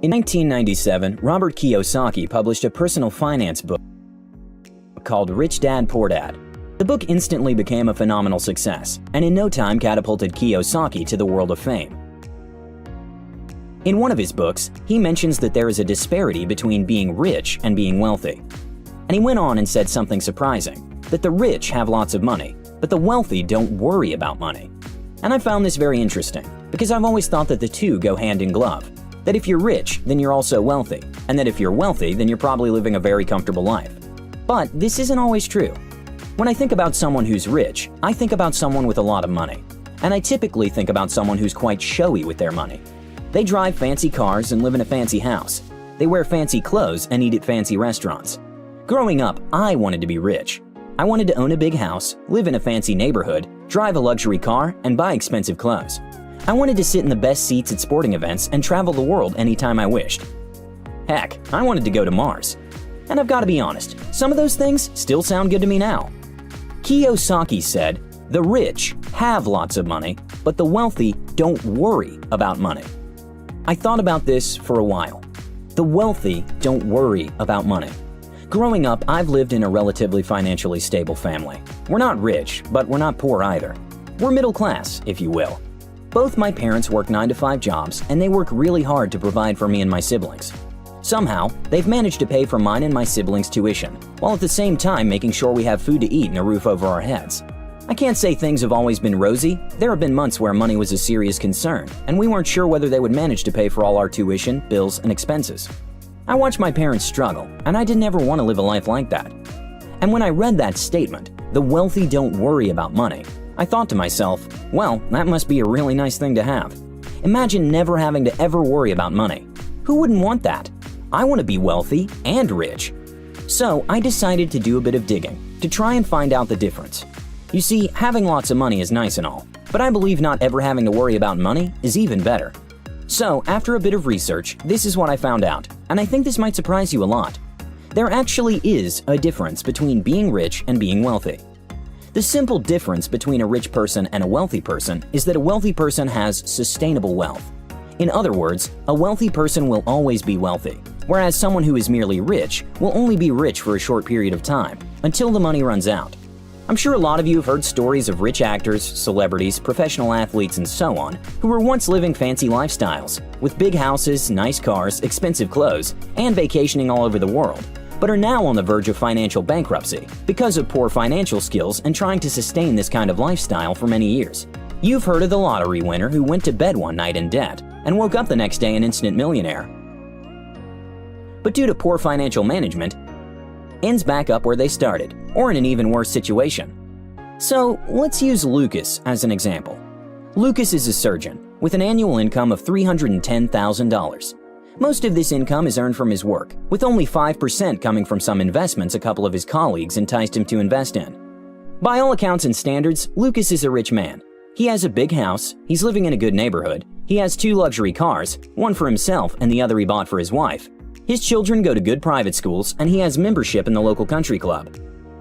In 1997, Robert Kiyosaki published a personal finance book called Rich Dad, Poor Dad. The book instantly became a phenomenal success, and in no time catapulted Kiyosaki to the world of fame. In one of his books, he mentions that there is a disparity between being rich and being wealthy. And he went on and said something surprising, that the rich have lots of money, but the wealthy don't worry about money. And I found this very interesting, because I've always thought that the two go hand in glove. That if you're rich, then you're also wealthy, and that if you're wealthy, then you're probably living a very comfortable life. But this isn't always true. When I think about someone who's rich, I think about someone with a lot of money. And I typically think about someone who's quite showy with their money. They drive fancy cars and live in a fancy house. They wear fancy clothes and eat at fancy restaurants. Growing up, I wanted to be rich. I wanted to own a big house, live in a fancy neighborhood, drive a luxury car, and buy expensive clothes. I wanted to sit in the best seats at sporting events and travel the world anytime I wished. Heck, I wanted to go to Mars. And I've got to be honest, some of those things still sound good to me now. Kiyosaki said, "The rich have lots of money, but the wealthy don't worry about money." I thought about this for a while. The wealthy don't worry about money. Growing up, I've lived in a relatively financially stable family. We're not rich, but we're not poor either. We're middle class, if you will. Both my parents work 9-to-5 jobs, and they work really hard to provide for me and my siblings. Somehow, they've managed to pay for mine and my siblings' tuition, while at the same time making sure we have food to eat and a roof over our heads. I can't say things have always been rosy. There have been months where money was a serious concern, and we weren't sure whether they would manage to pay for all our tuition, bills, and expenses. I watched my parents struggle, and I didn't ever want to live a life like that. And when I read that statement, "The wealthy don't worry about money," I thought to myself, well, that must be a really nice thing to have. Imagine never having to ever worry about money. Who wouldn't want that? I want to be wealthy and rich. So I decided to do a bit of digging to try and find out the difference. You see, having lots of money is nice and all, but I believe not ever having to worry about money is even better. So after a bit of research, this is what I found out, and I think this might surprise you a lot. There actually is a difference between being rich and being wealthy. The simple difference between a rich person and a wealthy person is that a wealthy person has sustainable wealth. In other words, a wealthy person will always be wealthy, whereas someone who is merely rich will only be rich for a short period of time, until the money runs out. I'm sure a lot of you have heard stories of rich actors, celebrities, professional athletes, and so on, who were once living fancy lifestyles, with big houses, nice cars, expensive clothes, and vacationing all over the world, but are now on the verge of financial bankruptcy because of poor financial skills and trying to sustain this kind of lifestyle for many years. You've heard of the lottery winner who went to bed one night in debt and woke up the next day an instant millionaire. But due to poor financial management, ends back up where they started, or in an even worse situation. So let's use Lucas as an example. Lucas is a surgeon with an annual income of $310,000. Most of this income is earned from his work, with only 5% coming from some investments a couple of his colleagues enticed him to invest in. By all accounts and standards, Lucas is a rich man. He has a big house, he's living in a good neighborhood, he has 2 luxury cars, one for himself and the other he bought for his wife. His children go to good private schools, and he has membership in the local country club.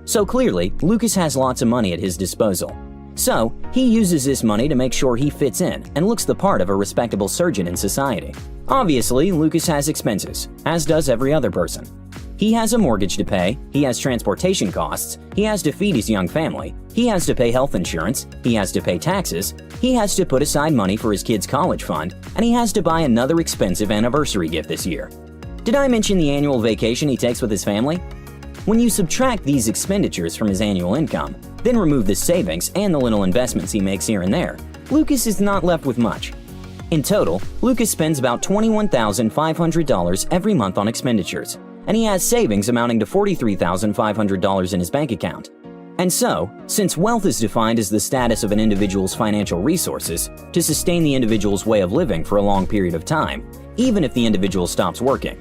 So clearly, Lucas has lots of money at his disposal. So, he uses this money to make sure he fits in and looks the part of a respectable surgeon in society. Obviously, Lucas has expenses, as does every other person. He has a mortgage to pay, he has transportation costs, he has to feed his young family, he has to pay health insurance, he has to pay taxes, he has to put aside money for his kids' college fund, and he has to buy another expensive anniversary gift this year. Did I mention the annual vacation he takes with his family? When you subtract these expenditures from his annual income, then remove the savings and the little investments he makes here and there, Lucas is not left with much. In total, Lucas spends about $21,500 every month on expenditures, and he has savings amounting to $43,500 in his bank account. And so, since wealth is defined as the status of an individual's financial resources to sustain the individual's way of living for a long period of time, even if the individual stops working.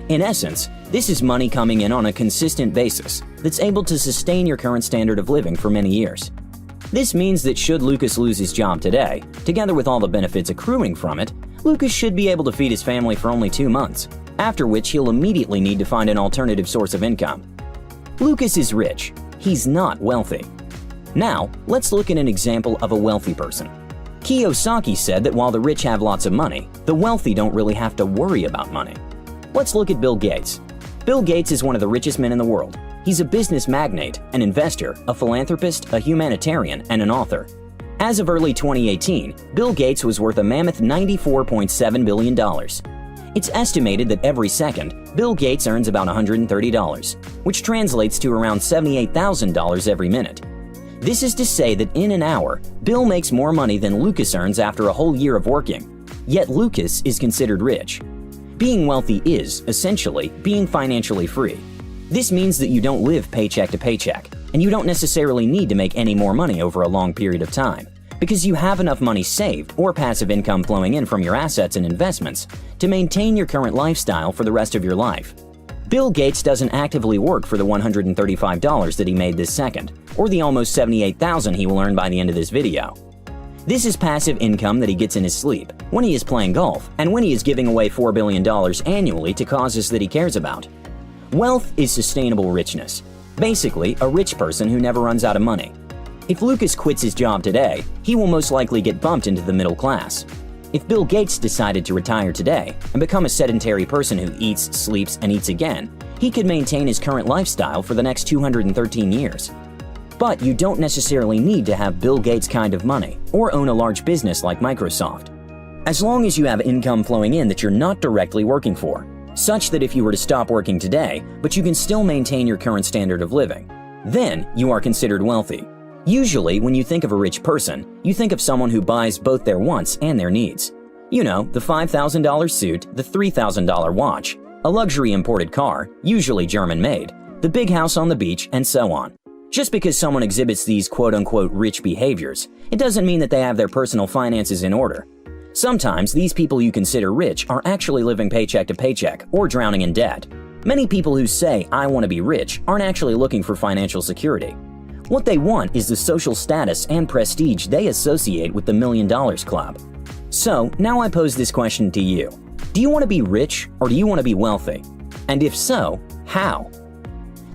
In essence, this is money coming in on a consistent basis that's able to sustain your current standard of living for many years. This means that should Lucas lose his job today, together with all the benefits accruing from it, Lucas should be able to feed his family for only 2 months, after which he'll immediately need to find an alternative source of income. Lucas is rich. He's not wealthy. Now, let's look at an example of a wealthy person. Kiyosaki said that while the rich have lots of money, the wealthy don't really have to worry about money. Let's look at Bill Gates. Bill Gates is one of the richest men in the world. He's a business magnate, an investor, a philanthropist, a humanitarian, and an author. As of early 2018, Bill Gates was worth a mammoth $94.7 billion. It's estimated that every second, Bill Gates earns about $130, which translates to around $78,000 every minute. This is to say that in an hour, Bill makes more money than Lucas earns after a whole year of working. Yet Lucas is considered rich. Being wealthy is, essentially, being financially free. This means that you don't live paycheck to paycheck, and you don't necessarily need to make any more money over a long period of time, because you have enough money saved or passive income flowing in from your assets and investments to maintain your current lifestyle for the rest of your life. Bill Gates doesn't actively work for the $135 that he made this second, or the almost $78,000 he will earn by the end of this video. This is passive income that he gets in his sleep, when he is playing golf, and when he is giving away $4 billion annually to causes that he cares about. Wealth is sustainable richness. Basically, a rich person who never runs out of money. If Lucas quits his job today, he will most likely get bumped into the middle class. If Bill Gates decided to retire today and become a sedentary person who eats, sleeps, and eats again, he could maintain his current lifestyle for the next 213 years. But you don't necessarily need to have Bill Gates' kind of money or own a large business like Microsoft. As long as you have income flowing in that you're not directly working for, such that if you were to stop working today, but you can still maintain your current standard of living, then you are considered wealthy. Usually, when you think of a rich person, you think of someone who buys both their wants and their needs. You know, the $5,000 suit, the $3,000 watch, a luxury imported car, usually German-made, the big house on the beach, and so on. Just because someone exhibits these quote-unquote rich behaviors, it doesn't mean that they have their personal finances in order. Sometimes these people you consider rich are actually living paycheck to paycheck or drowning in debt. Many people who say, "I want to be rich," aren't actually looking for financial security. What they want is the social status and prestige they associate with the $1 Million Club. So, now I pose this question to you. Do you want to be rich or do you want to be wealthy? And if so, how?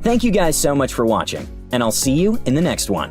Thank you guys so much for watching, and I'll see you in the next one.